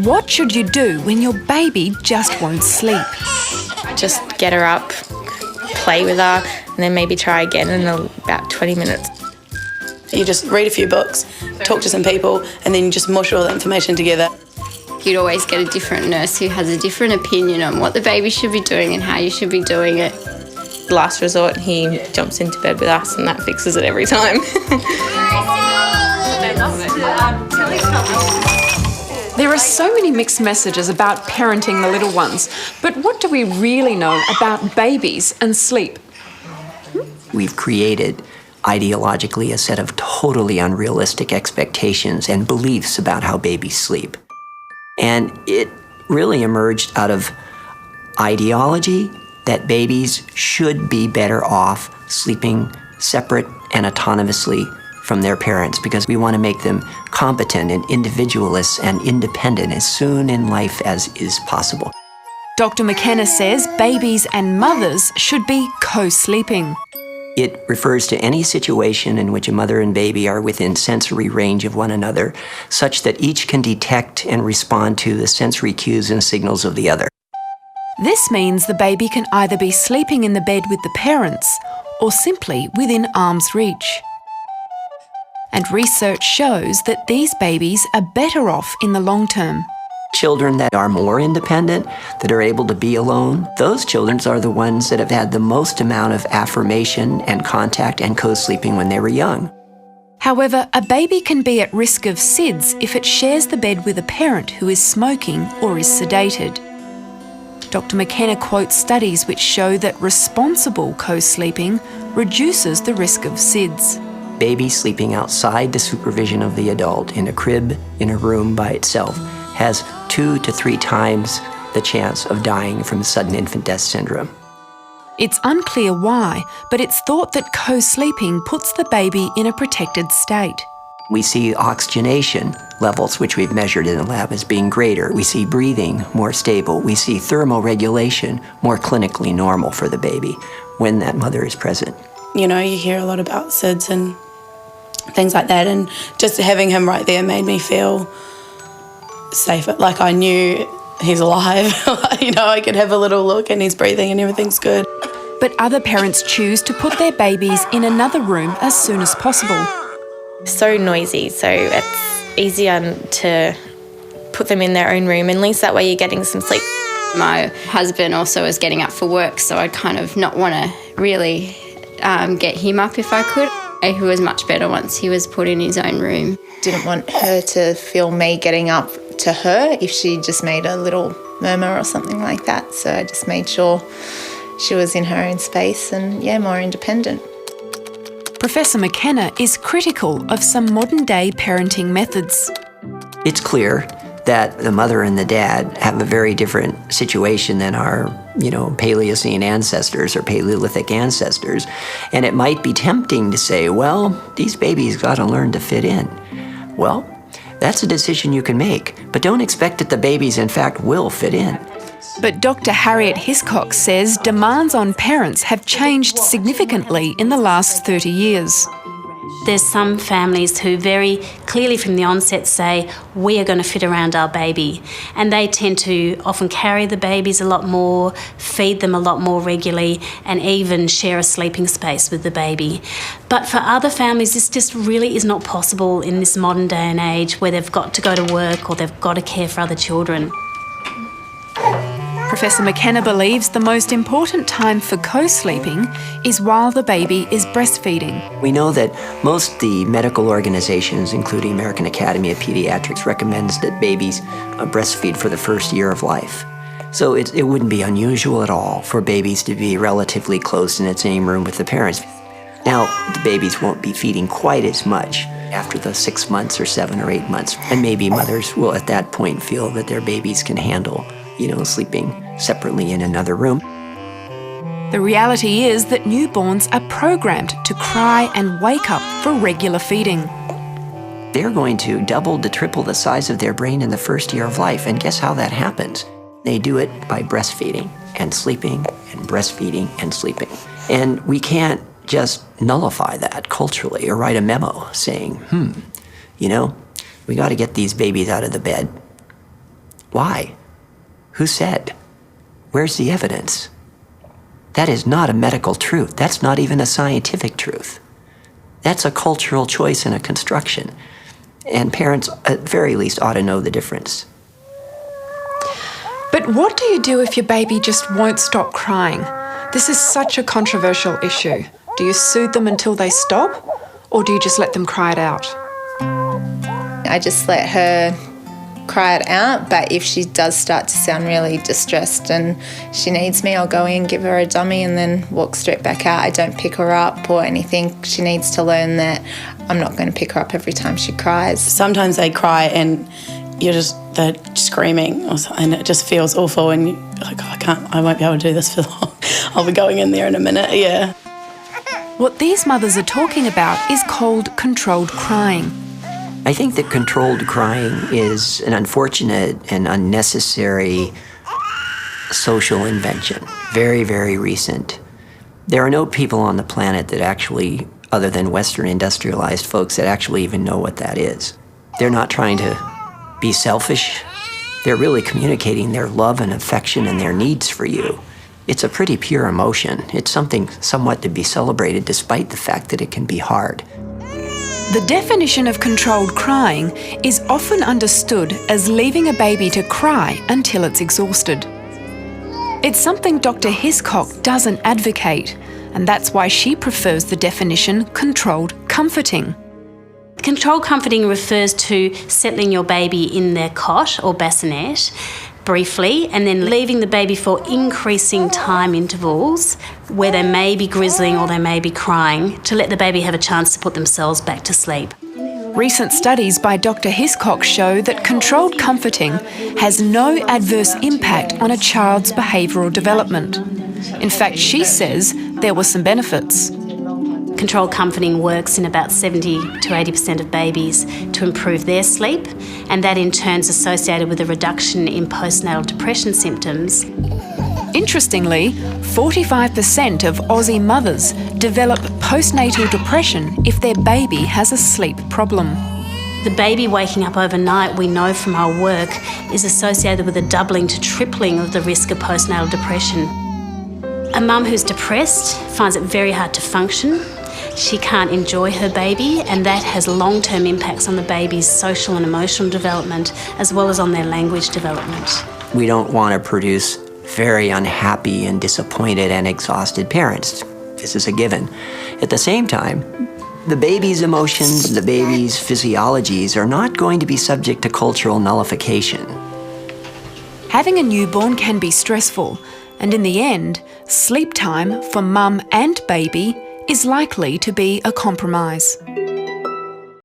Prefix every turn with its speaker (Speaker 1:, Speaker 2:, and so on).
Speaker 1: What should you do when your baby just won't sleep?
Speaker 2: Just get her up, play with her, and then maybe try again in about 20 minutes.
Speaker 3: You just read a few books, talk to some people, and then you just mush all the information together.
Speaker 4: You'd always get a different nurse who has a different opinion on what the baby should be doing and how you should be doing it.
Speaker 2: Last resort, he jumps into bed with us and that fixes it every time.
Speaker 1: There are so many mixed messages about parenting the little ones, but what do we really know about babies and sleep?
Speaker 5: We've created ideologically a set of totally unrealistic expectations and beliefs about how babies sleep. And it really emerged out of ideology that babies should be better off sleeping separate and autonomously from their parents because we want to make them competent and individualists and independent as soon in life as is possible.
Speaker 1: Dr. McKenna says babies and mothers should be co-sleeping.
Speaker 5: It refers to any situation in which a mother and baby are within sensory range of one another, such that each can detect and respond to the sensory cues and signals of the other.
Speaker 1: This means the baby can either be sleeping in the bed with the parents or simply within arm's reach. And research shows that these babies are better off in the long term.
Speaker 5: Children that are more independent, that are able to be alone, those children are the ones that have had the most amount of affirmation and contact and co-sleeping when they were young.
Speaker 1: However, a baby can be at risk of SIDS if it shares the bed with a parent who is smoking or is sedated. Dr. McKenna quotes studies which show that responsible co-sleeping reduces the risk of SIDS.
Speaker 5: Baby sleeping outside the supervision of the adult in a crib, in a room by itself, has 2 to 3 times the chance of dying from sudden infant death syndrome.
Speaker 1: It's unclear why, but it's thought that co-sleeping puts the baby in a protected state.
Speaker 5: We see oxygenation levels, which we've measured in the lab, as being greater. We see breathing more stable. We see thermoregulation more clinically normal for the baby when that mother is present.
Speaker 3: You know, you hear a lot about SIDS and things like that, and just having him right there made me feel safer. Like I knew he's alive. You know, I could have a little look and he's breathing and everything's good.
Speaker 1: But other parents choose to put their babies in another room as soon as possible.
Speaker 2: So noisy, so it's easier to put them in their own room. At least that way you're getting some sleep.
Speaker 4: My husband also was getting up for work, so I'd kind of not want to really get him up if I could. He was much better once he was put in his own room.
Speaker 6: Didn't want her to feel me getting up to her if she just made a little murmur or something like that. So I just made sure she was in her own space and, yeah, more independent.
Speaker 1: Professor McKenna is critical of some modern-day parenting methods.
Speaker 5: It's clear that the mother and the dad have a very different situation than our, Paleocene ancestors or Paleolithic ancestors. And it might be tempting to say, well, these babies got to learn to fit in. Well, that's a decision you can make, but don't expect that the babies, in fact, will fit in.
Speaker 1: But Dr. Harriet Hiscox says demands on parents have changed significantly in the last 30 years.
Speaker 7: There's some families who very clearly from the onset say, we are going to fit around our baby. And they tend to often carry the babies a lot more, feed them a lot more regularly, and even share a sleeping space with the baby. But for other families, this just really is not possible in this modern day and age where they've got to go to work or they've got to care for other children.
Speaker 1: Professor McKenna believes the most important time for co-sleeping is while the baby is breastfeeding.
Speaker 5: We know that most of the medical organizations, including American Academy of Pediatrics, recommends that babies breastfeed for the first year of life. So it wouldn't be unusual at all for babies to be relatively close in the same room with the parents. Now, the babies won't be feeding quite as much after the 6 months or 7 or 8 months, and maybe mothers will at that point feel that their babies can handle sleeping separately in another room.
Speaker 1: The reality is that newborns are programmed to cry and wake up for regular feeding.
Speaker 5: They're going to double to triple the size of their brain in the first year of life, and guess how that happens? They do it by breastfeeding and sleeping and breastfeeding and sleeping. And we can't just nullify that culturally or write a memo saying, we got to get these babies out of the bed Why? Who said? Where's the evidence? That is not a medical truth. That's not even a scientific truth. That's a cultural choice and a construction. And parents, at very least, ought to know the difference.
Speaker 1: But what do you do if your baby just won't stop crying? This is such a controversial issue. Do you soothe them until they stop, or do you just let them cry it out?
Speaker 6: I just let her cry it out, but if she does start to sound really distressed and she needs me, I'll go in, give her a dummy and then walk straight back out. I don't pick her up or anything. She needs to learn that I'm not going to pick her up every time she cries.
Speaker 3: Sometimes they cry and they're screaming and it just feels awful and you're like, oh, I won't be able to do this for long. I'll be going in there in a minute, yeah.
Speaker 1: What these mothers are talking about is called controlled crying.
Speaker 5: I think that controlled crying is an unfortunate and unnecessary social invention. Very, very recent. There are no people on the planet that actually, other than Western industrialized folks, that actually even know what that is. They're not trying to be selfish. They're really communicating their love and affection and their needs for you. It's a pretty pure emotion. It's something somewhat to be celebrated despite the fact that it can be hard.
Speaker 1: The definition of controlled crying is often understood as leaving a baby to cry until it's exhausted. It's something Dr. Hiscock doesn't advocate, and that's why she prefers the definition controlled comforting.
Speaker 7: Controlled comforting refers to settling your baby in their cot or bassinet briefly and then leaving the baby for increasing time intervals where they may be grizzling or they may be crying to let the baby have a chance to put themselves back to sleep.
Speaker 1: Recent studies by Dr. Hiscock show that controlled comforting has no adverse impact on a child's behavioural development. In fact, she says there were some benefits.
Speaker 7: Controlled comforting works in about 70 to 80% of babies to improve their sleep, and that in turn is associated with a reduction in postnatal depression symptoms.
Speaker 1: Interestingly, 45% of Aussie mothers develop postnatal depression if their baby has a sleep problem.
Speaker 7: The baby waking up overnight, we know from our work, is associated with a doubling to tripling of the risk of postnatal depression. A mum who's depressed finds it very hard to function. She can't enjoy her baby, and that has long-term impacts on the baby's social and emotional development as well as on their language development.
Speaker 5: We don't want to produce very unhappy and disappointed and exhausted parents. This is a given. At the same time, the baby's emotions, the baby's physiologies are not going to be subject to cultural nullification.
Speaker 1: Having a newborn can be stressful, and in the end, sleep time for mum and baby is likely to be a compromise.